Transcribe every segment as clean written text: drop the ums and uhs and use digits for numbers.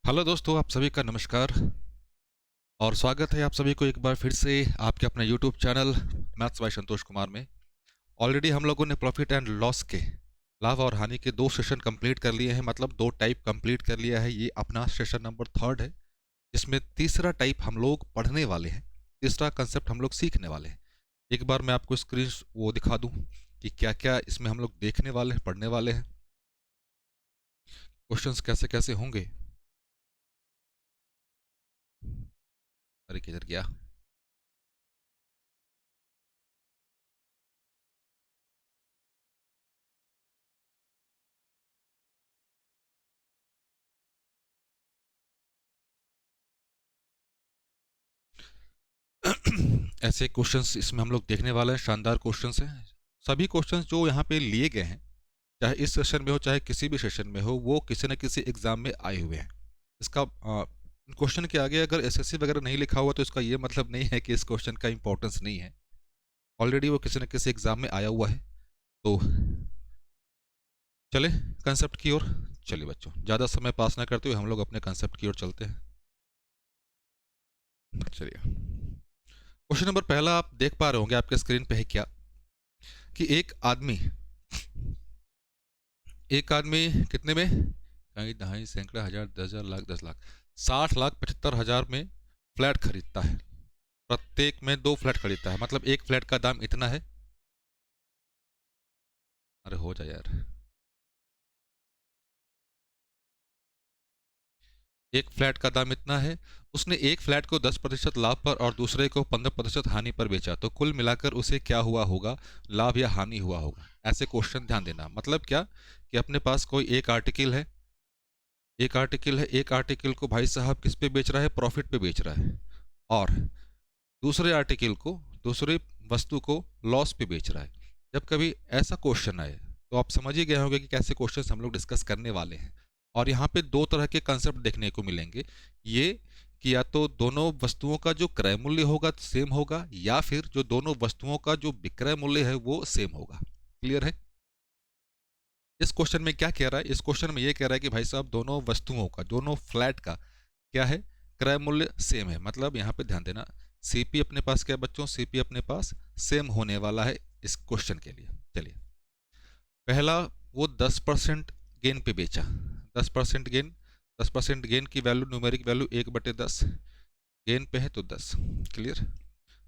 Hello दोस्तों, आप सभी का नमस्कार और स्वागत है आप सभी को एक बार फिर से आपके अपने YouTube channel maths by Santosh Kumar में। ऑलरेडी हम लोगों ने प्रॉफिट एंड लॉस के लाभ और हानि के 2 सेशन कंप्लीट कर लिए हैं, मतलब 2 टाइप कंप्लीट कर लिया है। ये अपना सेशन नंबर 3 है, जिसमें तीसरा टाइप हम लोग पढ़ने वाले हैं, तीसरा कंसेप्ट हम लोग सीखने वाले हैं। एक बार मैं आपको स्क्रीन वो दिखा दूं कि क्या क्या इसमें हम लोग देखने वाले हैं, पढ़ने वाले हैं, क्वेश्चंस कैसे कैसे होंगे। अरे किधर गया? ऐसे क्वेश्चंस इसमें हम लोग देखने वाले हैं, शानदार क्वेश्चंस हैं। सभी क्वेश्चंस जो यहाँ पे लिए गए हैं, चाहे इस सेशन में हो चाहे किसी भी सेशन में हो, वो किसी न किसी एग्जाम में आए हुए हैं। इसका क्वेश्चन के आगे अगर एसएससी वगैरह नहीं लिखा हुआ तो इसका ये मतलब नहीं है कि इस क्वेश्चन का इंपॉर्टेंस नहीं है। ऑलरेडी वो किसी न किसी एग्जाम में आया हुआ है। तो चले कंसेप्ट की ओर। चलिए बच्चों, ज़्यादा समय पास ना करते हुए हम लोग अपने कंसेप्ट की ओर चलते हैं। चलिए, क्वेश्चन नंबर पहला आप देख पा रहे होंगे, आपके स्क्रीन पे है क्या कि एक आदमी कितने में, कहीं दहाई सैकड़ा हजार 10,000 लाख 10 लाख 60,75,000 में फ्लैट खरीदता है। प्रत्येक में 2 फ्लैट खरीदता है, मतलब एक फ्लैट का दाम इतना है। अरे हो जाए यार। एक फ्लैट का दाम इतना है। उसने एक फ्लैट को 10% लाभ पर और दूसरे को 15% हानि पर बेचा, तो कुल मिलाकर उसे क्या हुआ होगा, लाभ या हानि हुआ होगा। ऐसे क्वेश्चन ध्यान देना। मतलब क्या कि अपने पास कोई एक आर्टिकल को भाई साहब किस पे बेच रहा है, प्रॉफिट पे बेच रहा है, और दूसरे आर्टिकल को, दूसरी वस्तु को लॉस पे बेच रहा है। जब कभी ऐसा क्वेश्चन आए तो आप समझ ही गए होंगे कि कैसे क्वेश्चन हम लोग डिस्कस करने वाले हैं। और यहाँ पे 2 तरह के कंसेप्ट देखने को मिलेंगे। ये कि या तो दोनों वस्तुओं का जो क्रय मूल्य होगा सेम होगा, या फिर जो दोनों वस्तुओं का जो विक्रय मूल्य है वो सेम होगा। क्लियर है? इस क्वेश्चन में क्या कह रहा है, इस क्वेश्चन में ये कह रहा है कि भाई साहब दोनों वस्तुओं का, दोनों फ्लैट का क्या है, क्रय मूल्य सेम है। मतलब यहाँ पे ध्यान देना, सीपी अपने पास क्या है बच्चों, सीपी अपने पास सेम होने वाला है इस क्वेश्चन के लिए। चलिए, पहला, वो 10% गेन पे बेचा। 10% गेन, 10% गेन की वैल्यू, न्यूमेरिक वैल्यू 1/10, गेन पे है तो 10। क्लियर?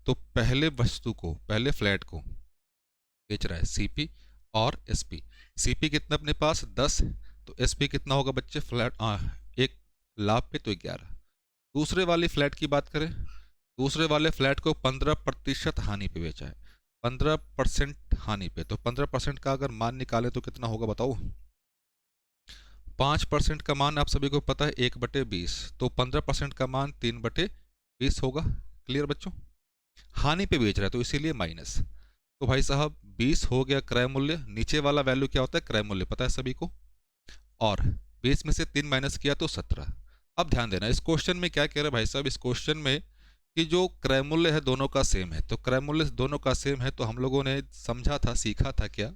तो पहले वस्तु को, पहले फ्लैट को बेच रहा है सीपी और एसपी। सीपी कितना अपने पास 10, तो एसपी कितना होगा बच्चे, फ्लैट एक लाभ पे तो 11। दूसरे वाली फ्लैट की बात करें, दूसरे वाले फ्लैट को 15% हानि पे बेचा है। 15% हानि पे, तो 15% का अगर मान निकाले तो कितना होगा बताओ। 5% का मान आप सभी को पता है 1/20, तो 15% का मान 3/20 होगा। क्लियर बच्चों? हानि पे बेच रहा है तो इसीलिए माइनस। तो भाई साहब 20 हो गया क्रय मूल्य। नीचे वाला वैल्यू क्या होता है, क्रय मूल्य, पता है सभी को। और 20 में से 3 माइनस किया तो 17। अब ध्यान देना, इस क्वेश्चन में क्या कह रहे हैं भाई साहब, इस क्वेश्चन में कि जो क्रय मूल्य है दोनों का सेम है। तो क्रय मूल्य दोनों का सेम है तो हम लोगों ने समझा था, सीखा था क्या,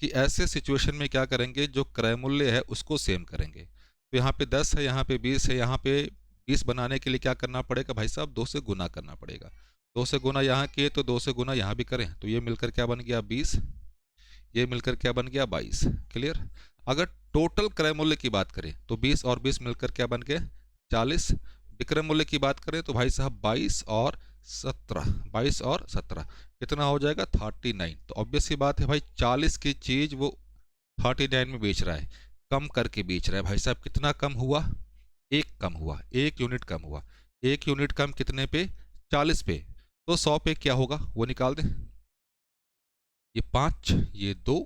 कि ऐसे सिचुएशन में क्या करेंगे, जो क्रय मूल्य है उसको सेम करेंगे। तो यहाँ पे 10 है, यहाँ पे 20 है, यहाँ पे 20 बनाने के लिए क्या करना पड़ेगा भाई साहब, 2 से गुना करना पड़ेगा। 2 से गुना यहाँ किए तो 2 से गुना यहाँ भी करें, तो ये मिलकर क्या बन गया 20, ये मिलकर क्या बन गया 22। क्लियर? अगर टोटल क्रय मूल्य की बात करें तो 20 और 20 मिलकर क्या बन गया 40। विक्रय मूल्य की बात करें तो भाई साहब 22 और 17 कितना हो जाएगा 39। तो ऑब्वियस सी बात है भाई, 40 की चीज वो 39 में बेच रहा है, कम करके बेच रहा है। भाई साहब कितना कम हुआ, एक कम हुआ, 1 यूनिट कम हुआ। 1 यूनिट कम कितने पे, 40 पे। तो 100 पे क्या होगा वो निकाल दें। ये 5, ये 2,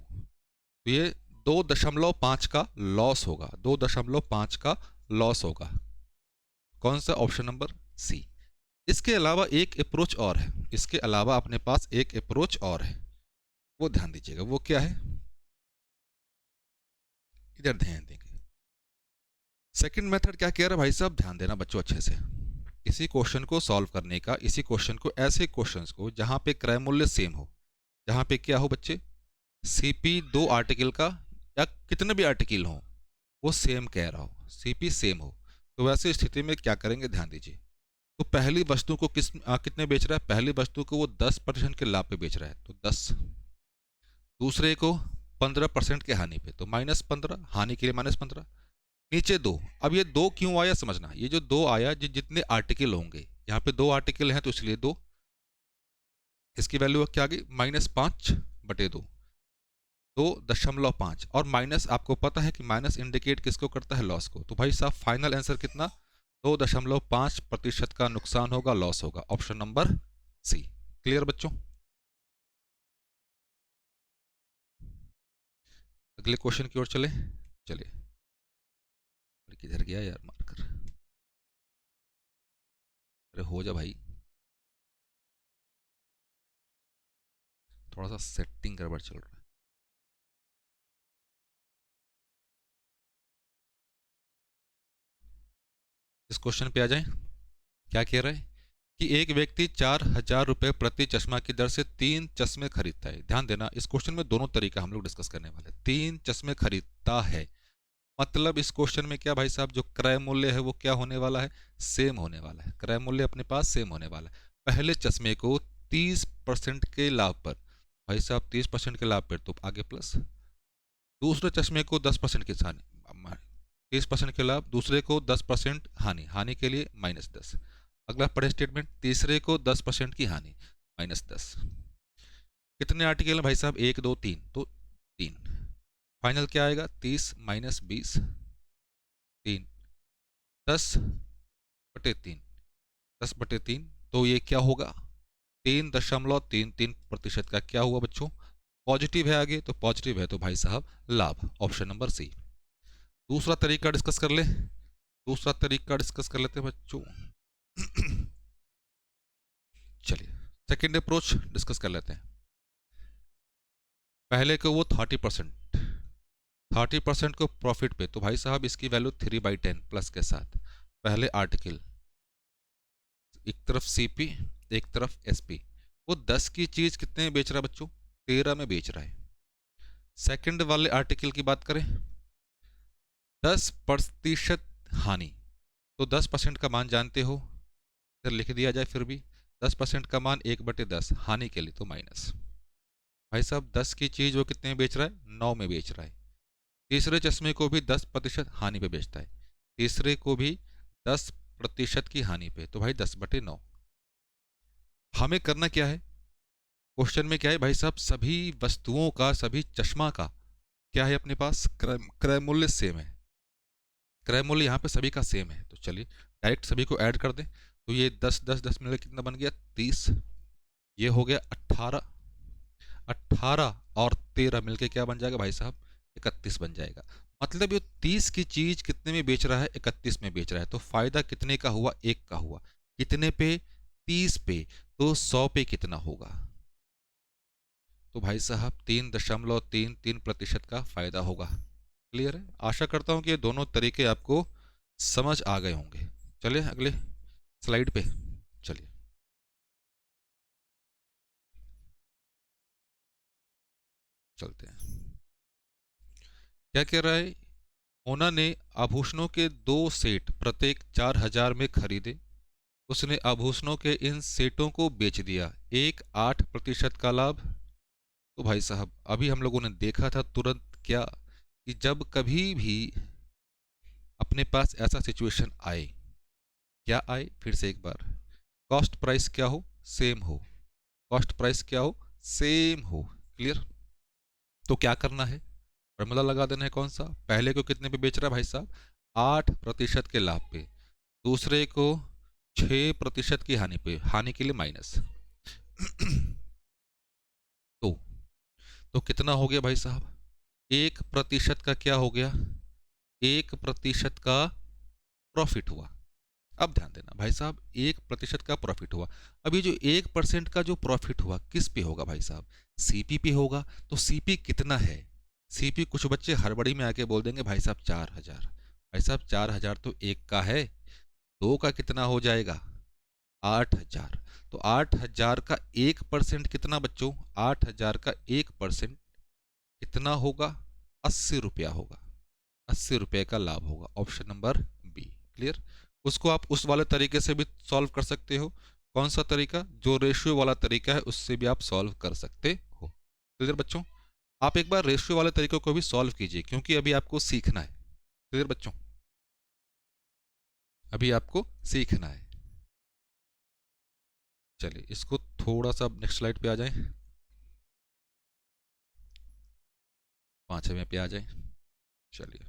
तो ये 2.5 का लॉस होगा, 2.5 का लॉस होगा। कौन सा, ऑप्शन नंबर सी। इसके अलावा एक अप्रोच और है, इसके अलावा अपने पास एक अप्रोच और है, वो ध्यान दीजिएगा, वो क्या है, इधर ध्यान देंगे। सेकंड मेथड क्या कह रहा है भाई साहब, ध्यान देना बच्चों अच्छे से। इसी क्वेश्चन को सॉल्व करने का, इसी क्वेश्चन को, ऐसे क्वेश्चंस को जहां पे क्रय मूल्य सेम हो, जहां पे क्या हो बच्चे, सीपी 2 आर्टिकल का या कितने भी आर्टिकल हो वो सेम कह रहा हो, सीपी सेम हो, तो वैसी स्थिति में क्या करेंगे, ध्यान दीजिए। तो पहली वस्तु को कितने बेच रहा है, पहली वस्तु को वो 10% के लाभ पे बेच रहा है तो 10, दूसरे को 15% के हानि पे तो -15, हानि के लिए -15, नीचे 2। अब ये 2 क्यों आया समझना, ये जो 2 आया जितने आर्टिकल होंगे, यहाँ पे 2 आर्टिकल हैं तो इसलिए 2, इसकी वैल्यू क्या आ गई -5/2, 2.5, और माइनस आपको पता है कि माइनस इंडिकेट किसको करता है, लॉस को। तो भाई साहब फाइनल आंसर कितना, 2.5% का नुकसान होगा, लॉस होगा, ऑप्शन नंबर सी। क्लियर बच्चों। अगले क्वेश्चन की ओर चले। चलिए, किधर गया यार मार्कर, अरे हो जा भाई, थोड़ा सा सेटिंग गड़बड़ चल रहा है। इस क्वेश्चन पे आ जाए। क्या कह रहा है कि एक व्यक्ति 4,000 रुपये प्रति चश्मा की दर से 3 चश्मे खरीदता है। ध्यान देना, इस क्वेश्चन में दोनों तरीका हम लोग डिस्कस करने वाले हैं। 3 चश्मे खरीदता है, मतलब इस क्वेश्चन में क्या भाई साहब, जो क्रय मूल्य है वो क्या होने वाला है, सेम होने वाला है। क्रय मूल्य अपने पास सेम होने वाला है। पहले चश्मे को 30% के लाभ पर, भाई साहब 30% के लाभ पर तो आगे प्लस, दूसरे चश्मे को 10% की हानि, 30% के लाभ, दूसरे को 10% हानि, हानि के लिए -10। अगला पढ़े स्टेटमेंट, तीसरे को 10% की हानि, -10। कितने आर्टिकल हैं भाई साहब, 1 2 3, तो 3। फाइनल क्या आएगा, 30 - 20, 3, 10/3, 10/3, तो ये क्या होगा, 3.33% का क्या हुआ बच्चों, पॉजिटिव है आगे, तो पॉजिटिव है तो भाई साहब लाभ, ऑप्शन नंबर सी। दूसरा तरीका डिस्कस कर ले, दूसरा तरीका डिस्कस कर लेते हैं बच्चों। चलिए सेकेंड अप्रोच डिस्कस कर लेते हैं। पहले को वो 30% को प्रॉफिट पे, तो भाई साहब इसकी वैल्यू 3/10 प्लस के साथ, पहले आर्टिकल, एक तरफ सीपी एक तरफ एसपी, वो 10 की चीज कितने में बेच रहा है बच्चों, 13 में बेच रहा है। सेकंड वाले आर्टिकल की बात करें, 10% हानि, तो 10% का मान जानते हो, इधर लिख दिया जाए, फिर भी 10% का मान 1/10, हानि के लिए तो माइनस। भाई साहब 10 की चीज वो कितने में बेच रहा है, 9 में बेच रहा है। तीसरे चश्मे को भी 10% हानि पे बेचता है, तीसरे को भी 10% की हानि पे, तो भाई 10/9। हमें करना क्या है, क्वेश्चन में क्या है भाई साहब, सभी वस्तुओं का, सभी चश्मा का क्या है अपने पास, क्रय मूल्य सेम है। क्रय मूल्य यहाँ पे सभी का सेम है, तो चलिए डायरेक्ट सभी को ऐड कर दें। तो ये 10 मिलकर कितना बन गया, 30, ये हो गया 18, 18 और 13 मिलके क्या बन जाएगा भाई साहब, 31 बन जाएगा। मतलब ये 30 की चीज कितने में बेच रहा है, 31 में बेच रहा है, तो फायदा कितने का हुआ, 1 का हुआ। कितने पे, 30 पे, तो 100 पे कितना होगा, तो भाई साहब 3.33% का फायदा होगा। क्लियर है, आशा करता हूं कि ये दोनों तरीके आपको समझ आ गए होंगे। चलिए अगले स्लाइड पे चलिए। चलते हैं, क्या कह रहा है, मोना ने आभूषणों के 2 सेट प्रत्येक 4,000 में खरीदे। उसने आभूषणों के इन सेटों को बेच दिया, एक 8% का लाभ। तो भाई साहब अभी हम लोगों ने देखा था तुरंत क्या, कि जब कभी भी अपने पास ऐसा सिचुएशन आए, क्या आए, फिर से एक बार, कॉस्ट प्राइस क्या हो, सेम हो, कॉस्ट प्राइस क्या हो, सेम हो। क्लियर, तो क्या करना है, फॉर्मूला लगा देना है, कौन सा, पहले को कितने पे बेच रहा है भाई साहब, 8% के लाभ पे, दूसरे को 6% की हानि पे, हानि के लिए माइनस। तो तो कितना हो गया भाई साहब, 1% का क्या हो गया, 1% का प्रॉफिट हुआ। अब ध्यान देना भाई साहब, 1% का प्रॉफिट हुआ। अब ये जो 1% का जो प्रॉफिट हुआ किस पे होगा भाई साहब, सीपी पे होगा। तो सीपी कितना है, सीपी कुछ बच्चे हड़बड़ी में आके बोल देंगे भाई साहब 4,000। भाई साहब 4,000 तो एक का है, 2 का कितना हो जाएगा, 8,000। तो 8,000 का 1% कितना बच्चों, 8,000 का 1% कितना होगा, 80 रुपया होगा, 80 रुपये का लाभ होगा, ऑप्शन नंबर बी। क्लियर। उसको आप उस वाले तरीके से भी सॉल्व कर सकते हो। कौन सा तरीका? जो रेशियो वाला तरीका है उससे भी आप सॉल्व कर सकते हो। क्लियर बच्चों? आप एक बार रेशियो वाले तरीकों को भी सॉल्व कीजिए, क्योंकि अभी आपको सीखना है। क्लियर बच्चों? अभी आपको सीखना है। चलिए इसको थोड़ा सा नेक्स्ट स्लाइड पे आ जाएं, 5वें पे आ जाएं। चलिए,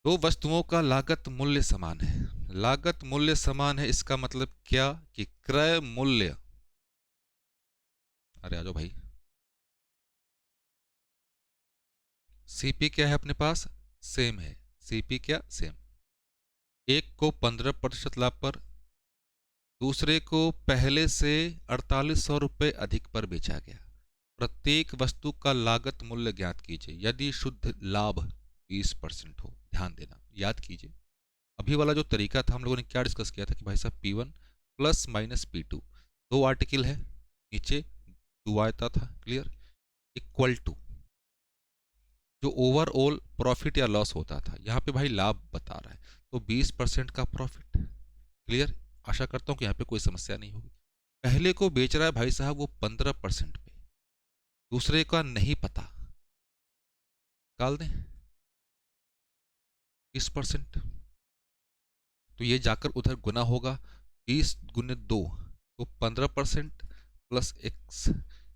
दो वस्तुओं का लागत मूल्य समान है। लागत मूल्य समान है इसका मतलब क्या? कि क्रय मूल्य, अरे आ जाओ भाई, सीपी क्या है अपने पास? सेम है। सीपी क्या? सेम। एक को 15% लाभ पर, दूसरे को पहले से 4800 रुपये अधिक पर बेचा गया। प्रत्येक वस्तु का लागत मूल्य ज्ञात कीजिए यदि शुद्ध लाभ 20% हो। ध्यान देना, याद कीजिए अभी वाला जो तरीका था हम लोगों ने क्या डिस्कस किया था कि भाई साहब P1 प्लस माइनस P2, दो आर्टिकल है, नीचे 2 आयता था। क्लियर? इक्वल टू जो ओवरऑल प्रॉफिट या लॉस होता था, यहाँ पे भाई लाभ बता रहा है तो 20% का प्रॉफिट। क्लियर? आशा करता हूँ कि यहाँ पे कोई समस्या नहीं होगी। पहले को बेच रहा है भाई साहब वो 15% पे, दूसरे का नहीं पता, निकाल दें 20%, तो ये जाकर उधर गुना होगा 20 गुने 2 तो 15% प्लस x,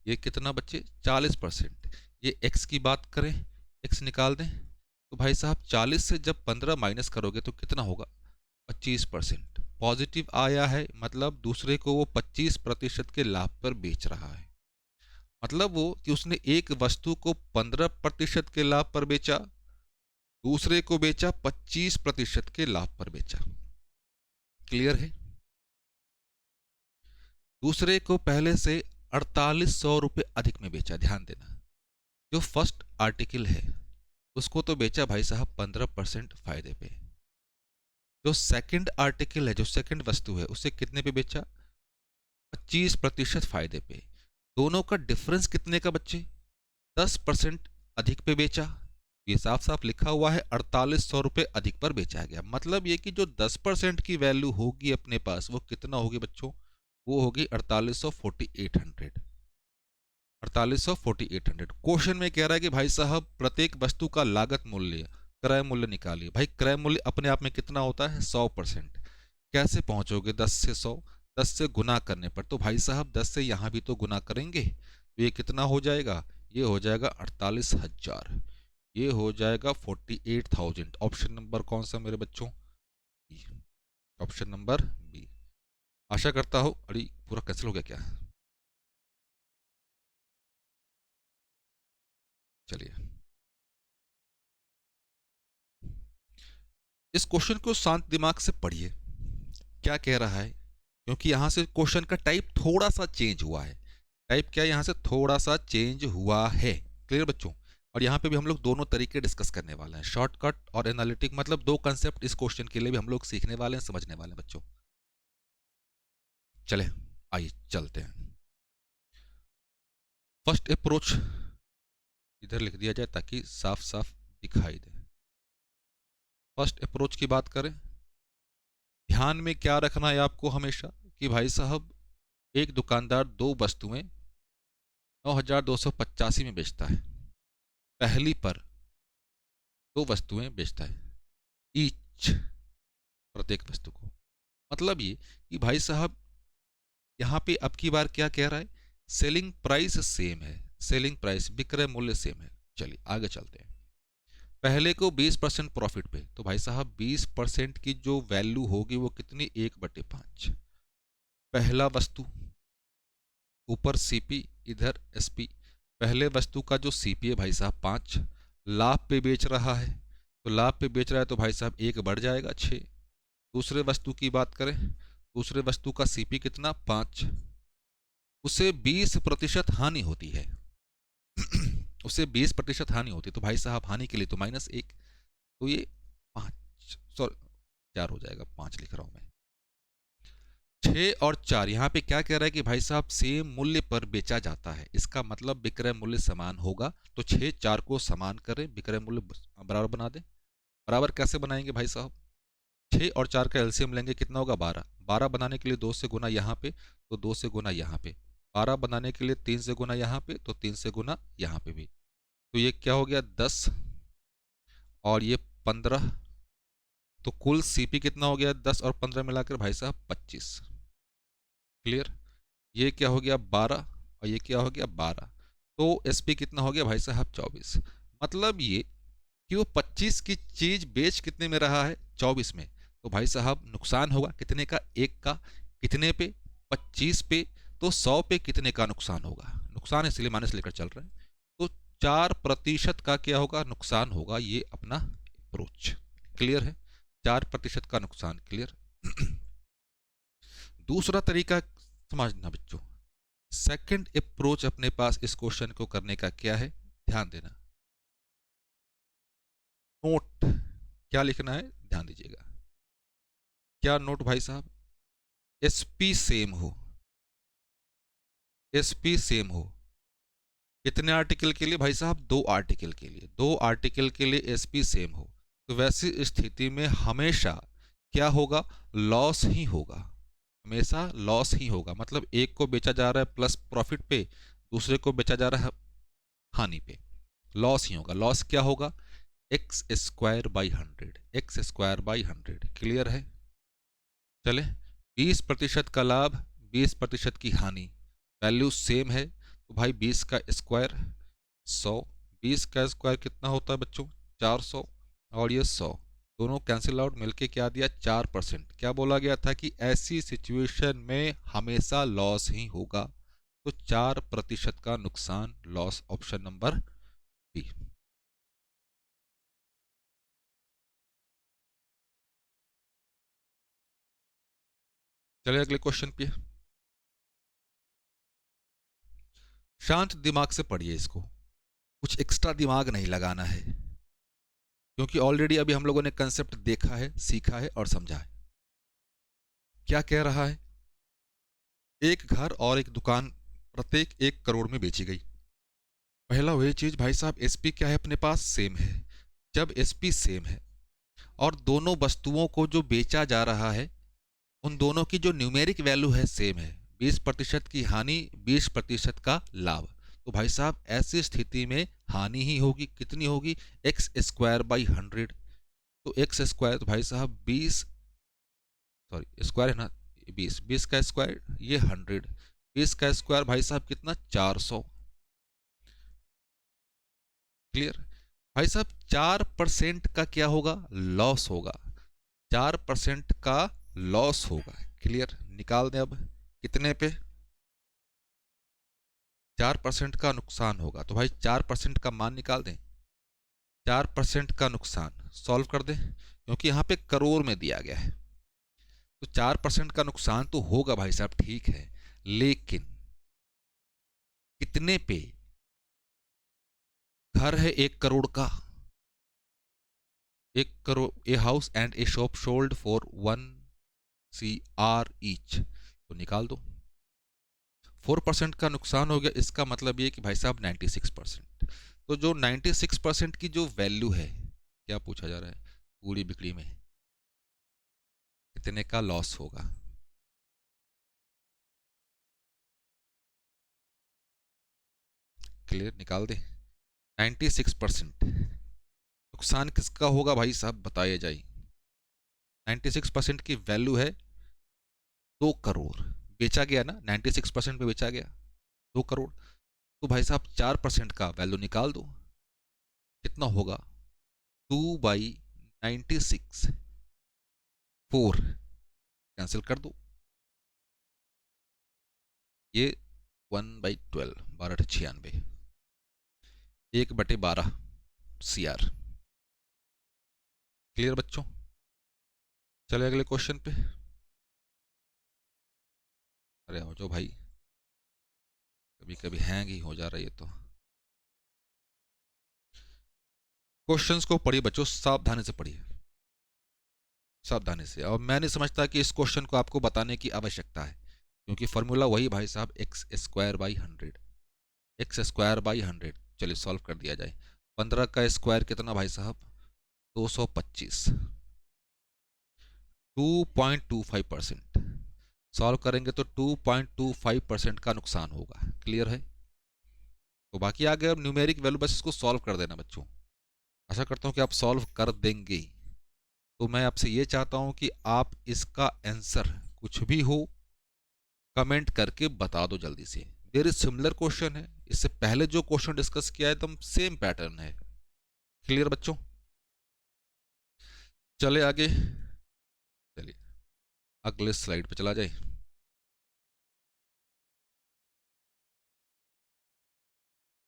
ये कितना बच्चे? 40%। ये x की बात करें, x निकाल दें तो भाई साहब 40 से जब 15 माइनस करोगे तो कितना होगा? 25%। पॉजिटिव आया है मतलब दूसरे को वो 25% के लाभ पर बेच रहा है। मतलब वो कि उसने एक वस्तु को 15% के लाभ पर बेचा, दूसरे को बेचा 25% के लाभ पर बेचा। क्लियर है? दूसरे को पहले से 4800 रुपये अधिक में बेचा। ध्यान देना, जो फर्स्ट आर्टिकल है उसको तो बेचा भाई साहब 15% फायदे पे, जो सेकंड आर्टिकल है, जो सेकंड वस्तु है, उसे कितने पे बेचा? 25% फायदे पे। दोनों का डिफरेंस कितने का बच्चे? 10% अधिक पे बेचा। ये साफ साफ लिखा हुआ है 4800 रुपये अधिक पर बेचा गया। मतलब ये कि जो 10% की वैल्यू होगी अपने पास वो कितना होगी बच्चों? वो होगी 4800 4800। क्वेश्चन में कह रहा है कि भाई साहब प्रत्येक वस्तु का लागत मूल्य, क्रय मूल्य निकालिए। भाई क्रय मूल्य अपने आप में कितना होता है? 100%। कैसे पहुंचोगे 10 से 100? 10 से गुना करने पर, तो भाई साहब 10 से यहां भी तो गुना करेंगे तो ये कितना हो जाएगा? ये हो जाएगा 48,000, ये हो जाएगा 48,000। ऑप्शन नंबर कौन सा मेरे बच्चों? बी। Option number B. आशा करता हूं, अरे पूरा कैंसिल हो गया क्या? चलिए, इस क्वेश्चन को शांत दिमाग से पढ़िए क्या कह रहा है, क्योंकि यहां से क्वेश्चन का टाइप थोड़ा सा चेंज हुआ है। टाइप क्या है? यहां से थोड़ा सा चेंज हुआ है। क्लियर बच्चों? और यहाँ पे भी हम लोग दोनों तरीके डिस्कस करने वाले हैं, शॉर्टकट और एनालिटिक, मतलब दो कंसेप्ट इस क्वेश्चन के लिए भी हम लोग सीखने वाले हैं, समझने वाले हैं बच्चों। चले आइए चलते हैं। फर्स्ट अप्रोच इधर लिख दिया जाए ताकि साफ साफ दिखाई दे। फर्स्ट अप्रोच की बात करें, ध्यान में क्या रखना है आपको हमेशा कि भाई साहब एक दुकानदार दो वस्तुएं 9,285 में बेचता है। पहली पर दो वस्तुएं बेचता है, ईच, प्रत्येक वस्तु को। मतलब ये कि भाई साहब यहाँ पे अब की बार क्या कह रहा है? सेलिंग प्राइस सेम है, सेलिंग प्राइस, विक्रय मूल्य सेम है। चलिए आगे चलते हैं। पहले को 20% प्रॉफिट पे, तो भाई साहब 20% की जो वैल्यू होगी वो कितनी? 1/5। पहला वस्तु, ऊपर सीपी इधर एसपी। पहले वस्तु का जो सीपी है भाई साहब 5, लाभ पे बेच रहा है, तो लाभ पे बेच रहा है तो भाई साहब 1 बढ़ जाएगा 6। दूसरे वस्तु की बात करें, दूसरे वस्तु का सीपी कितना? 5, उसे 20% हानि होती है उसे 20% हानि होती है, तो भाई साहब हानि के लिए तो -1, तो ये 5, सॉरी 4 हो जाएगा, 5 लिख रहा हूं मैं। 6 और 4 यहाँ पे क्या कह रहा है कि भाई साहब सेम मूल्य पर बेचा जाता है, इसका मतलब विक्रय मूल्य समान होगा, तो 6 4 को समान करें, विक्रय मूल्य बराबर बना दें। बराबर कैसे बनाएंगे भाई साहब? 6 और 4 का एलसीएम लेंगे, कितना होगा? 12। 12 बनाने के लिए 2 से गुना यहाँ पे, तो 2 से गुना यहाँ पे। 12 बनाने के लिए 3 से गुना यहाँ पे, तो 3 से गुना यहाँ पे भी। तो ये क्या हो गया? 10 और ये 15। तो कुल सीपी कितना हो गया? 10 और 15 मिलाकर भाई साहब 25। क्लियर? ये क्या हो गया? 12 और ये क्या हो गया? 12। तो एसपी कितना हो गया भाई साहब? 24। मतलब ये कि वो 25 की चीज बेच कितने में रहा है? 24 में। तो भाई साहब नुकसान होगा कितने का? एक का। कितने पे? 25 पे। तो 100 पे कितने का नुकसान होगा? नुकसान इसलिए माइनस लेकर चल रहे हैं। तो 4% का क्या होगा? नुकसान होगा। ये अपना अप्रोच क्लियर है? 4% का नुकसान। क्लियर? दूसरा तरीका समझना बच्चों, सेकंड अप्रोच अपने पास इस क्वेश्चन को करने का क्या है? ध्यान देना। नोट क्या लिखना है? ध्यान दीजिएगा। क्या नोट भाई साहब? एसपी सेम हो। एसपी सेम हो कितने आर्टिकल के लिए भाई साहब? 2 आर्टिकल के लिए। 2 आर्टिकल के लिए एसपी सेम हो, तो वैसी स्थिति में हमेशा क्या होगा? लॉस ही होगा। हमेशा लॉस ही होगा। मतलब एक को बेचा जा रहा है प्लस प्रॉफिट पे, दूसरे को बेचा जा रहा है हानि पे। लॉस ही होगा। लॉस क्या होगा? X square by 100। X square by 100। Clear है? चले, 20% का लाभ, 20% की हानि, वैल्यू सेम है। तो भाई 20 का स्क्वायर 100। 20 का स्क्वायर कितना होता है बच्चों? 400। और ये 100 दोनों कैंसिल आउट, मिलके क्या दिया? 4%। क्या बोला गया था कि ऐसी सिचुएशन में हमेशा लॉस ही होगा। तो 4% का नुकसान, लॉस, ऑप्शन नंबर बी। चलिए अगले क्वेश्चन पे। शांत दिमाग से पढ़िए इसको, कुछ एक्स्ट्रा दिमाग नहीं लगाना है, क्योंकि ऑलरेडी अभी हम लोगों ने कंसेप्ट देखा है, सीखा है और समझा है। क्या कह रहा है? एक घर और एक दुकान प्रत्येक 1 करोड़ में बेची गई। पहला वही चीज भाई साहब, एसपी क्या है अपने पास? सेम है। जब एसपी सेम है और दोनों वस्तुओं को जो बेचा जा रहा है उन दोनों की जो न्यूमेरिक वैल्यू है सेम है, 20% की हानि, 20% का लाभ, तो भाई साहब ऐसी स्थिति में हानि ही होगी। कितनी होगी? X square by 100। तो एक्स स्क्वायर तो भाई साहब 20, सॉरी स्क्वायर है ना, 20, 20 का स्क्वायर ये 100, 20 का स्क्वायर भाई साहब कितना? 400। क्लियर? भाई साहब 4% का क्या होगा? लॉस होगा। 4% का लॉस होगा। क्लियर? निकाल दें अब कितने पे? 4% का नुकसान होगा। तो भाई 4% का मान निकाल दें। 4% का नुकसान सॉल्व कर दें, क्योंकि यहाँ पे करोड़ में दिया गया है। तो 4% का नुकसान तो होगा भाई साहब, ठीक है, लेकिन कितने पे? घर है 1 करोड़ का। 1 crore, a house and A shop sold for 1 CR each. तो निकाल दो। 4% का नुकसान हो गया, इसका मतलब ये कि भाई साहब 96%। तो जो 96% की जो वैल्यू है, क्या पूछा जा रहा है? पूरी बिक्री में कितने का लॉस होगा? क्लियर? निकाल दे। 96%। नुकसान किसका होगा भाई साहब? बताया जाए। 96% की वैल्यू है 2 करोड़, बेचा गया ना, 96% में बेचा गया 2 करोड़। तो भाई साहब 4% का वैल्यू निकाल दो, कितना होगा? 2/96, 4 कैंसिल कर दो। ये 1/12, 12×96, 1/12 CR। क्लियर बच्चों? चले अगले क्वेश्चन पे। अरे हो जो भाई, कभी कभी हैंग ही हो जा रहा है ये तो। क्वेश्चंस को पढ़िए बच्चों, सावधानी से पढ़िए, सावधानी से। और मैं नहीं समझता कि इस क्वेश्चन को आपको बताने की आवश्यकता है, क्योंकि फॉर्मूला वही भाई साहब, x square by 100। X square by 100। चलिए सॉल्व कर दिया जाए। 15 का स्क्वायर कितना भाई साहब? 225, 2.25%। सॉल्व करेंगे तो 2.25% का नुकसान होगा। क्लियर है? तो बाकी आगे अब न्यूमेरिक वैल्यू बस इसको सॉल्व कर देना बच्चों। आशा करता हूँ कि आप सॉल्व कर देंगे। तो मैं आपसे ये चाहता हूँ कि आप इसका आंसर कुछ भी हो कमेंट करके बता दो जल्दी से। वेरी सिमिलर क्वेश्चन है, इससे पहले जो क्वेश्चन डिस्कस किया है एकदम सेम पैटर्न है। क्लियर बच्चों? चले आगे, चलिए अगले स्लाइड पे चला जाए।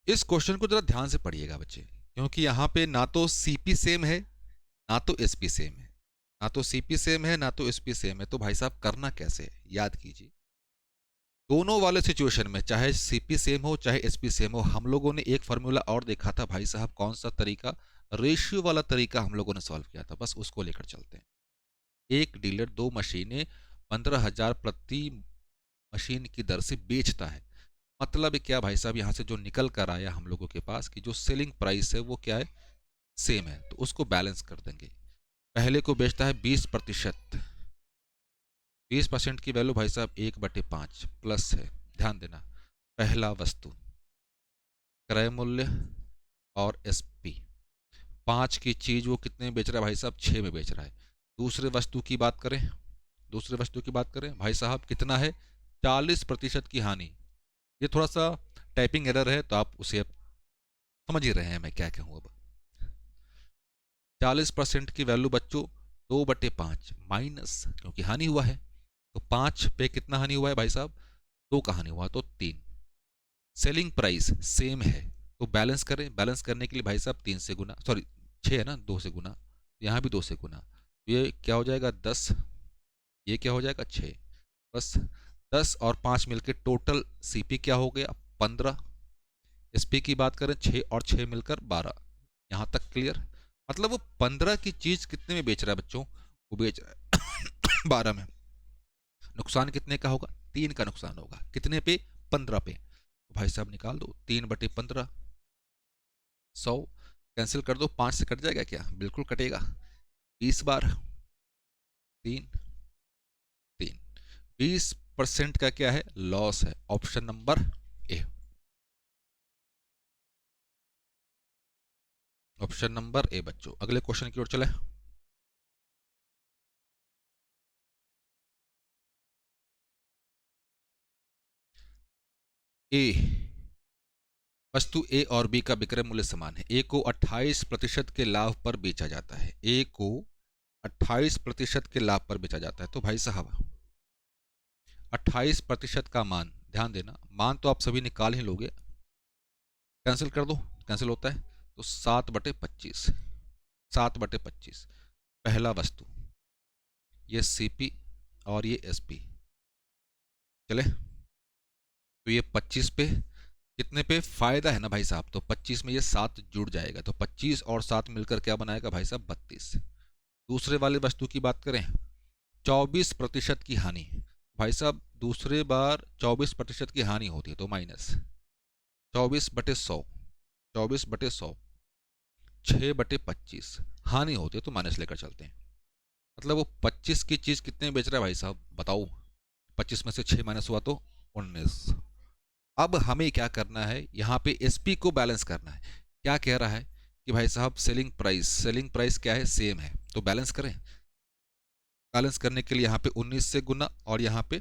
इस क्वेश्चन को जरा ध्यान से पढ़िएगा बच्चे, क्योंकि यहाँ पे ना तो सीपी सेम है ना तो एसपी सेम है, ना तो सीपी सेम है ना तो एसपी सेम है। तो भाई साहब करना कैसे है, याद कीजिए। दोनों वाले सिचुएशन में चाहे सीपी सेम हो चाहे एसपी सेम हो, हम लोगों ने एक फार्मूला और देखा था भाई साहब। कौन सा तरीका? रेशियो वाला तरीका हम लोगों ने सॉल्व किया था। बस उसको लेकर चलते हैं। एक डीलर दो मशीनें 15,000 प्रति मशीन की दर से बेचता है। मतलब क्या भाई साहब, यहाँ से जो निकल कर आया हम लोगों के पास कि जो सेलिंग प्राइस है वो क्या है, सेम है। तो उसको बैलेंस कर देंगे। पहले को बेचता है 20%। 20% की वैल्यू भाई साहब 1/5 प्लस है। ध्यान देना, पहला वस्तु क्रय मूल्य और एसपी। 5 की चीज वो कितने में बेच रहा है भाई साहब? 6 में बेच रहा है। दूसरे वस्तु की बात करें, दूसरे वस्तु की बात करें भाई साहब, कितना है? 40% की हानि। ये थोड़ा सा टाइपिंग एरर है तो आप उसे समझ ही रहे हैं मैं क्या कहूँ अब। 40% की वैल्यू बच्चों 2/5 माइनस, क्योंकि हानि हुआ है। तो 5 पे कितना हानि हुआ है भाई साहब? 2 का हानि हुआ तो 3। सेलिंग प्राइस सेम है तो बैलेंस करें। बैलेंस करने के लिए भाई साहब 3 से गुना, सॉरी 6 है ना, 2 से गुना, यहाँ भी 2 से गुना। ये क्या हो जाएगा? 10। ये क्या हो जाएगा? 6। बस 10 और 5 मिलकर टोटल सीपी क्या हो गया? 15। एसपी की बात करें 6 और 6 मिलकर 12। यहाँ तक क्लियर? मतलब वो 15 की चीज कितने में बेच रहा है बच्चों? वो बेच रहा है 12 में। नुकसान कितने का होगा? 3 का नुकसान होगा। कितने पे? 15 पे। भाई साहब निकाल दो, 3/15, 100। कैंसिल कर दो, 5 से कट जाएगा क्या? बिल्कुल कटेगा। 20 बार 3, 3। 20% का क्या है? लॉस है। Option number A. Option number A बच्चों। अगले क्वेश्चन की ओर चले। ए, वस्तु ए और बी का विक्रय मूल्य समान है। ए को 28% के लाभ पर बेचा जाता है। ए को 28% के लाभ पर बेचा जाता है। तो भाई साहब 28% का मान, ध्यान देना, मान तो आप सभी निकाल ही लोगे। कैंसिल कर दो, कैंसिल होता है तो 7/25। 7/25 पहला वस्तु, ये सीपी और ये एसपी। चले, तो ये 25 पे कितने पे फायदा है ना भाई साहब, तो 25 में ये 7 जुड़ जाएगा। तो 25 और 7 मिलकर क्या बनाएगा भाई साहब? 32। दूसरे वाले वस्तु की बात करें, 24% की हानि। भाई साहब दूसरे बार 24% की हानि होती है तो माइनस 24/100। 24/100 6/25 हानि होती है तो माइनस लेकर चलते हैं। मतलब वो 25 की चीज कितने में बेच रहा है भाई साहब बताओ? 25 में से 6 माइनस हुआ तो 19। अब हमें क्या करना है, यहाँ पे एसपी को बैलेंस करना है। क्या कह रहा है कि भाई साहब सेलिंग प्राइस, सेलिंग प्राइस क्या है? सेम है। तो बैलेंस करें। बैलेंस करने के लिए यहाँ पे 19 से गुना और यहाँ पे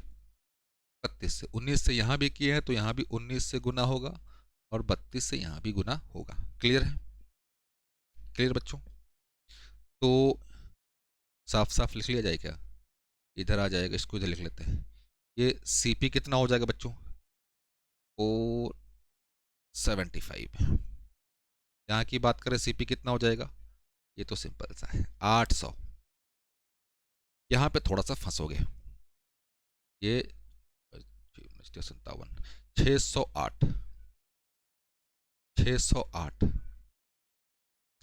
32 से। 19 से यहाँ भी किए हैं तो यहाँ भी 19 से गुना होगा और 32 से यहाँ भी गुना होगा। क्लियर है? क्लियर बच्चों? तो साफ साफ लिख लिया जाए क्या? इधर आ जाएगा, इसको इधर लिख लेते हैं। ये सीपी कितना हो जाएगा बच्चों? 475। यहाँ की बात करें सीपी कितना हो जाएगा? ये तो सिंपल सा है, 800। यहाँ पे थोड़ा सा फंसोगे। ये 57, 608, 608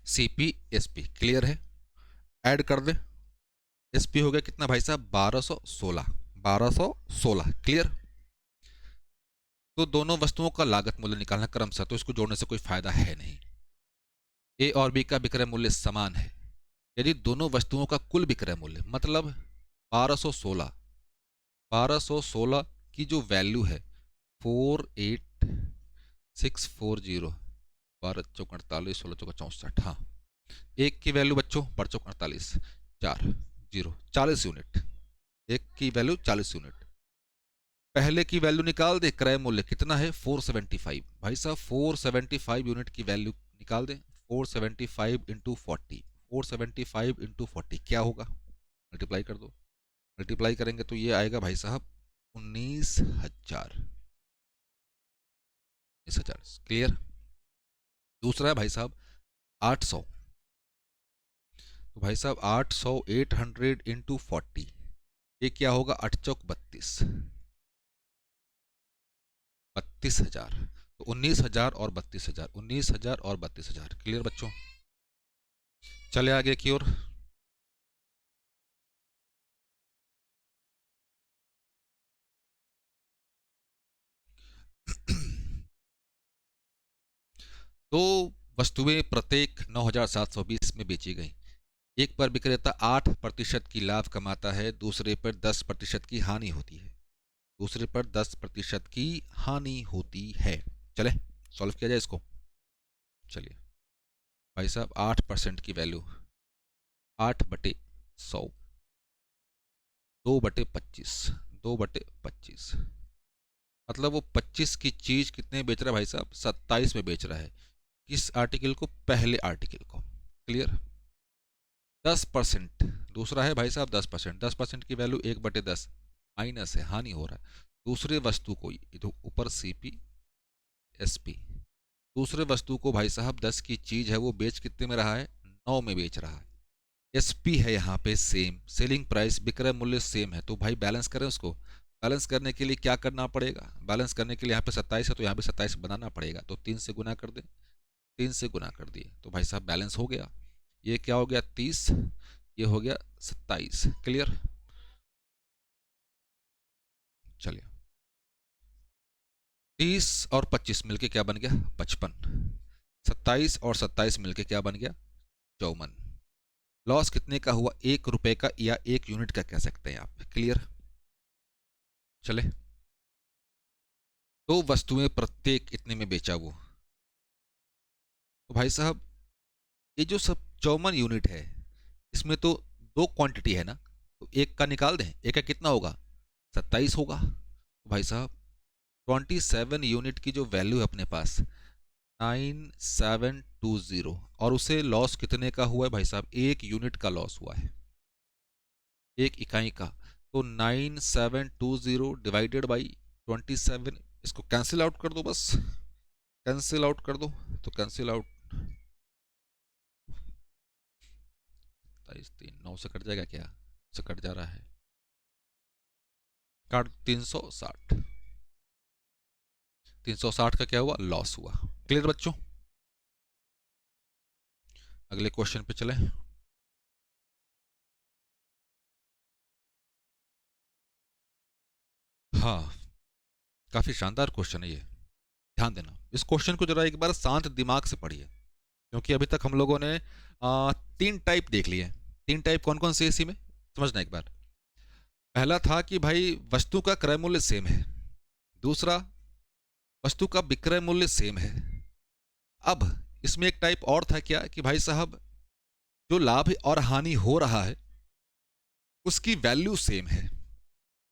सीपी एसपी। क्लियर है? ऐड कर दे। एसपी हो गया कितना भाई साहब? 1216। 1216। क्लियर? तो दोनों वस्तुओं का लागत मूल्य निकालना क्रमशः, तो इसको जोड़ने से कोई फायदा है नहीं। ए और बी का विक्रय मूल्य समान है। यदि दोनों वस्तुओं का कुल विक्रय मूल्य मतलब 1216 1216 की जो वैल्यू है 48640, 12 चौक 48, 16 चौका 64, हाँ, एक की वैल्यू बच्चों 12 चौक 48, 40, 40 यूनिट, एक की वैल्यू 40 यूनिट। पहले की वैल्यू निकाल दे, क्रय मूल्य कितना है 475, भाई साहब 475 यूनिट की वैल्यू निकाल दे। 475 इंटू 40, 475 इंटू 40 क्या होगा, मल्टीप्लाई कर दो। मल्टीप्लाई करेंगे तो ये आएगा भाई साहब 19,000, 19,000, क्लियर। दूसरा है भाई साहब 800, तो भाई साहब 800 800 इंटू 40, ये क्या होगा 8 चौक 32, 32,000। तो 19,000 और 32,000, 19,000 और 32,000, क्लियर बच्चों। चले आगे की ओर। तो वस्तुएं प्रत्येक 9,720 में बेची गई। एक पर विक्रेता 8% की लाभ कमाता है, दूसरे पर 10% की हानि होती है, दूसरे पर 10% की हानि होती है। चले सॉल्व किया जाए इसको। चलिए भाई साहब 8% की वैल्यू 8/100, 2/25, 2/25, मतलब वो 25 की चीज कितने बेच रहा है भाई साहब 27 में बेच रहा है। किस आर्टिकल को, पहले आर्टिकल को, क्लियर। 10%, दूसरा है भाई साहब 10%, 10% की वैल्यू 1/10 माइनस है, हानि हो रहा है। दूसरे वस्तु को इधर ऊपर CP SP, दूसरे वस्तु को भाई साहब 10 की चीज है, वो बेच कितने में रहा है 9 में बेच रहा है। SP है यहाँ पे सेम, सेलिंग प्राइस विक्रय मूल्य सेम है, तो भाई बैलेंस करें उसको। बैलेंस करने के लिए क्या करना पड़ेगा, बैलेंस करने के लिए यहाँ पे 27 है तो यहाँ पे 27 बनाना पड़ेगा, तो 3 से गुना कर दें, 3 से गुना कर दिए तो भाई साहब बैलेंस हो गया। ये क्या हो गया 30, ये हो गया 27, क्लियर। चलिए 30 और 25 मिलके क्या बन गया 55, 27 और 27 मिलके क्या बन गया 54। लॉस कितने का हुआ, 1 रुपए का या 1 यूनिट का कह सकते हैं आप, क्लियर। चले, दो वस्तुएं प्रत्येक इतने में बेचा वो, तो भाई साहब ये जो सब 54 यूनिट है, इसमें तो दो क्वांटिटी है ना, तो एक का निकाल दें, एक का कितना होगा 27 होगा, तो भाई साहब 27 यूनिट की जो वैल्यू है अपने पास 9720, और उसे लॉस कितने का हुआ है भाई साहब, 1 यूनिट का लॉस हुआ है, 1 इकाई का। तो 9720 डिवाइडेड बाई 27, इसको कैंसिल आउट कर दो, बस कैंसिल आउट कर दो, तो कैंसिल आउट 23 9 से कट जाएगा क्या, से कट जा रहा है, काट 360, 360 का क्या हुआ लॉस हुआ, क्लियर बच्चों। अगले क्वेश्चन पे चले। हाँ, काफी शानदार क्वेश्चन है ये, ध्यान देना इस क्वेश्चन को, जरा एक बार शांत दिमाग से पढ़िए, क्योंकि अभी तक हम लोगों ने 3 टाइप देख लिए। 3 टाइप कौन कौन से इसी में समझना एक बार। पहला था कि भाई वस्तु का क्रय मूल्य सेम है, दूसरा वस्तु का विक्रय मूल्य सेम है। अब इसमें एक टाइप और था क्या कि भाई साहब जो लाभ और हानि हो रहा है उसकी वैल्यू सेम है,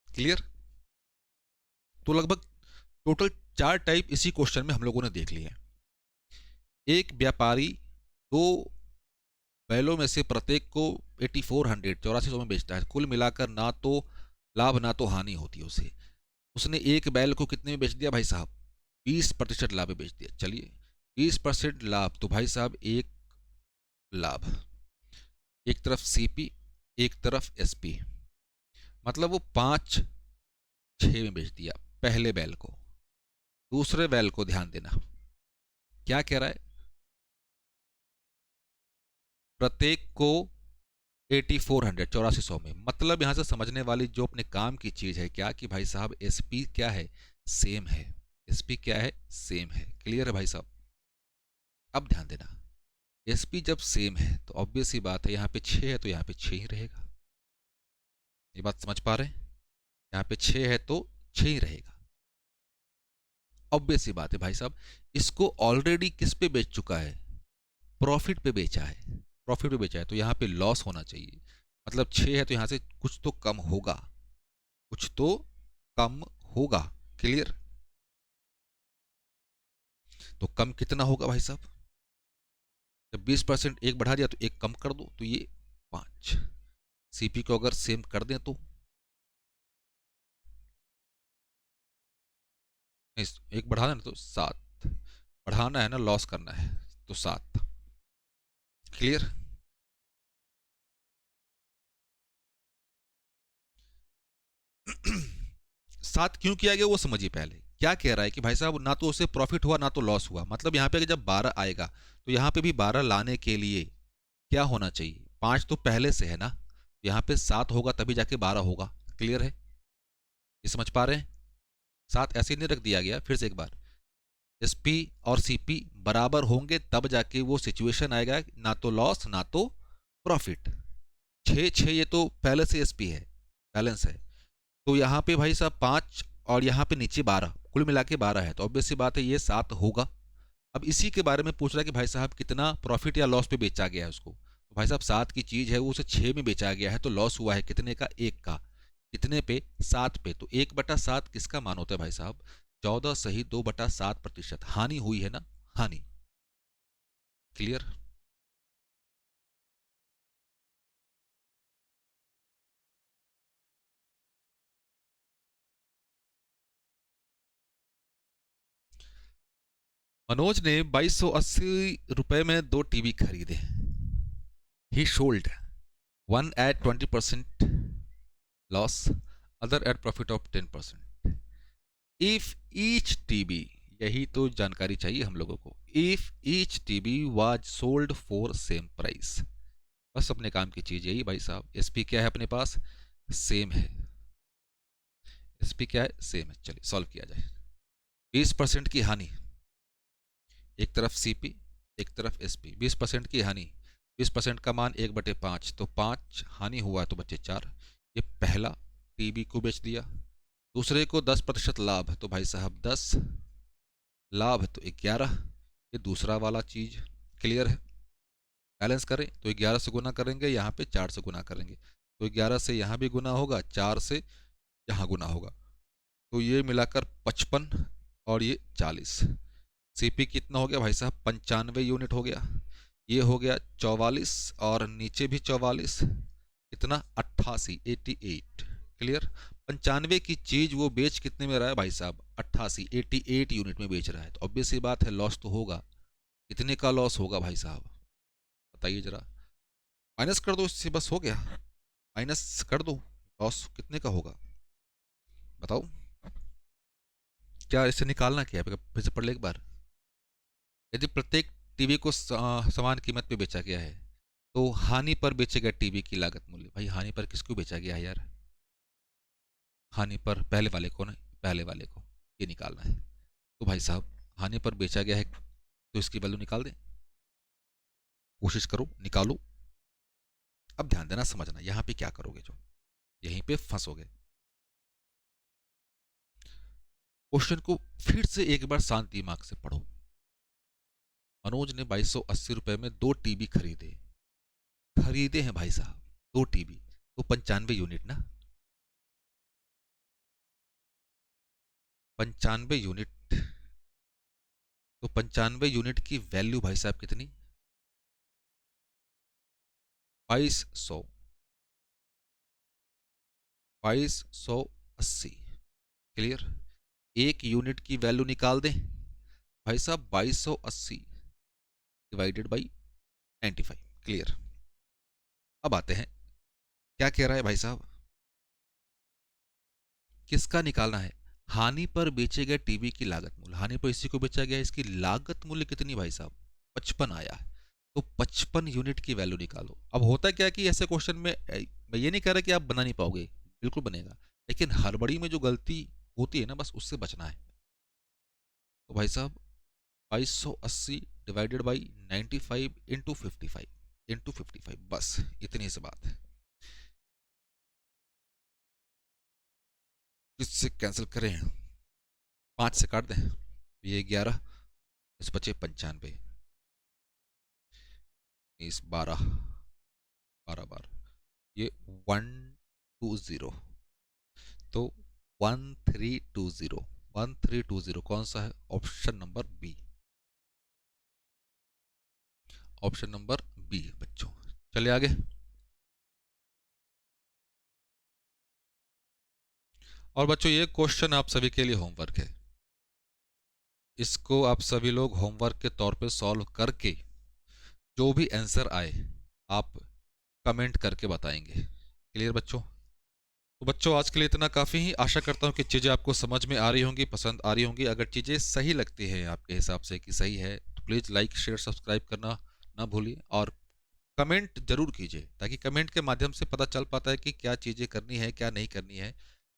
क्लियर। तो लगभग टोटल 4 टाइप इसी क्वेश्चन में हम लोगों ने देख लिए। एक व्यापारी दो बैलों में से प्रत्येक को 8400 8400 में बेचता है, कुल मिलाकर ना तो लाभ ना तो हानि होती है उसे। उसने एक बैल को कितने में बेच दिया भाई साहब 20% लाभ में बेच दिया। चलिए 20% लाभ, तो भाई साहब एक लाभ, एक तरफ CP एक तरफ SP, मतलब वो 5/6 में बेच दिया पहले बैल को। दूसरे बैल को ध्यान देना क्या कह रहा है, प्रत्येक को 8400 8400 में, मतलब यहां से समझने वाली जो अपने काम की चीज है क्या कि भाई साहब SP क्या है सेम है, SP क्या है सेम है, क्लियर है भाई साहब। अब ध्यान देना एसपी जब सेम है तो ऑब्वियस ही बात है, यहाँ पे 6 है तो यहाँ पे 6 ही रहेगा। ये बात समझ पा रहे हैं? यहाँ पे 6 है तो 6 ही रहेगा। ऑब्वियस ही बात है भाई साहब, इसको ऑलरेडी किस पे बेच चुका है? प्रॉफिट पे बेचा है। प्रॉफिट पे बेचा है तो यहाँ पे लॉस होना चाहिए। मतलब 6 है तो यहाँ से कुछ तो कम होगा, कुछ तो कम होगा। क्लियर? तो कम कितना होगा भाई साहब? जब 20% एक बढ़ा दिया तो एक कम कर दो, तो ये 5। सीपी को अगर सेम कर दें तो एक बढ़ाना है तो 7 बढ़ाना है ना, लॉस करना है तो 7। क्लियर? सात क्यों किया गया वो समझिए। पहले क्या कह रहा है कि भाई साहब ना तो उसे प्रॉफिट हुआ ना तो लॉस हुआ, मतलब यहाँ पे जब 12 आएगा तो यहाँ पे भी 12 लाने के लिए क्या होना चाहिए? 5 तो पहले से है ना, यहाँ पे 7 होगा तभी जाके 12 होगा। क्लियर है? ये समझ पा रहे हैं? 7 ऐसे नहीं रख दिया गया। फिर से एक बार, एसपी और सीपी बराबर होंगे तब जाके वो सिचुएशन आएगा, ना तो लॉस ना तो प्रॉफिट। 6 6 ये तो पहले से एसपी है, बैलेंस है। तो यहाँ पे भाई साहब 5 और यहाँ पे नीचे 12, कुल मिला के 12 है तो ऑब्वियस सी बात है ये 7 होगा। अब इसी के बारे में पूछ रहा है कि भाई साहब कितना प्रॉफिट या लॉस पे बेचा गया है उसको। तो भाई साहब 7 की चीज़ है वो उसे 6 में बेचा गया है तो लॉस हुआ है कितने का? 1 का। कितने पे? 7 पे। तो 1/7 किसका मान होता है भाई साहब? 14 सही 2/7%। हानि हुई है ना, हानि। क्लियर? मनोज ने 2280 रुपए में 2 टीवी खरीदे। ही sold one at 20% loss, other at profit of 10%। If each TV, यही तो जानकारी चाहिए हम लोगों को, if each TV was sold for same price. बस अपने काम की चीज यही भाई साहब। एसपी क्या है अपने पास? सेम है। एसपी क्या है? सेम है। चलिए सॉल्व किया जाए। 20% की हानि, एक तरफ सीपी एक तरफ एसपी। 20% की हानि, 20% का मान 1/5 तो 5 हानि हुआ तो बचे 4। ये पहला टीबी को बेच दिया। दूसरे को 10% लाभ तो भाई साहब 10, लाभ तो 11। ये दूसरा वाला चीज। क्लियर है? बैलेंस करें तो 11 से गुना करेंगे, यहाँ पे 4 से गुना करेंगे तो 11 से यहाँ भी गुना होगा, 4 से यहाँ गुना होगा तो ये मिलाकर 55 और ये 40। सीपी कितना हो गया भाई साहब? 95 यूनिट हो गया। ये हो गया 44 और नीचे भी 44, कितना? 88, 88। क्लियर? 95 की चीज वो बेच कितने में रहा है भाई साहब? 88, 88 यूनिट में बेच रहा है तो ऑब्वियस सी बात है लॉस तो होगा। कितने का लॉस होगा भाई साहब? बताइए जरा। माइनस कर दो इससे, बस हो गया। माइनस कर दो, लॉस कितने का होगा बताओ। क्या इससे निकालना क्या है? फिर से पढ़ ले एक बार। यदि प्रत्येक टीवी को समान कीमत पे बेचा गया है तो हानि पर बेचे गए टीवी की लागत मूल्य। भाई हानि पर किसको बेचा गया है यार? हानि पर पहले वाले को ना, पहले वाले को ये निकालना है। तो भाई साहब हानि पर बेचा गया है तो इसकी वैल्यू निकाल दें। कोशिश करो निकालो। अब ध्यान देना, समझना यहाँ पे क्या करोगे, जो यहीं पे फंसोगे। क्वेश्चन को फिर से एक बार शांत दिमाग से पढ़ो। मनोज ने 2280 रुपए में 2 टीबी खरीदे। खरीदे हैं भाई साहब 2 टीबी, तो 95 यूनिट ना, 95 यूनिट। तो 95 यूनिट की वैल्यू भाई साहब कितनी? 2200, 2280। क्लियर? एक यूनिट की वैल्यू निकाल दें भाई साहब, 2280 डिवाइडेड बाई 95। क्लियर? अब आते हैं, क्या कह रहा है भाई साहब? किसका निकालना है? हानि पर बेचे गए टीवी की लागत मूल्य। हानि पर इसी को बेचा गया, इसकी लागत मूल्य कितनी भाई साहब? 55 आया है तो 55 यूनिट की वैल्यू निकालो। अब होता क्या है कि ऐसे क्वेश्चन में मैं ये नहीं कह रहा कि आप बना नहीं पाओगे, बिल्कुल बनेगा, लेकिन हड़बड़ी में जो गलती होती है ना, बस उससे बचना है। तो भाई साहब 2280 डिवाइडेड बाई 95 इंटू 55 बस इतनी सी बात है। किससे कैंसिल करें? 5 से काट दें, ये 11, इस बचे 95, इस 12, 12 बार, ये 120, तो 1320, 1320 कौन सा है? Option number B, option number B बच्चों। चलिए आगे। और बच्चों ये क्वेश्चन आप सभी के लिए होमवर्क है, इसको आप सभी लोग होमवर्क के तौर पे सॉल्व करके जो भी आंसर आए आप कमेंट करके बताएंगे। क्लियर बच्चों? तो बच्चों आज के लिए इतना काफ़ी ही, आशा करता हूँ कि चीज़ें आपको समझ में आ रही होंगी, पसंद आ रही होंगी। अगर चीज़ें सही लगती हैं आपके हिसाब से कि सही है तो प्लीज़ लाइक शेयर सब्सक्राइब करना ना भूलिए, और कमेंट जरूर कीजिए, ताकि कमेंट के माध्यम से पता चल पाता है कि क्या चीज़ें करनी है क्या नहीं करनी है,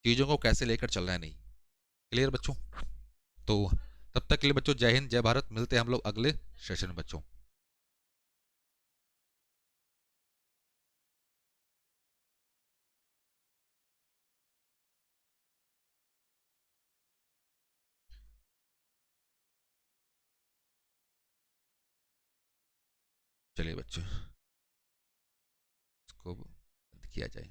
चीज़ों को कैसे लेकर चलना है नहीं। क्लियर बच्चों? तो तब तक के लिए बच्चों जय हिंद जय भारत, मिलते हैं हम लोग अगले सेशन में बच्चों। चलिए बच्चों, इसको बंद किया जाए।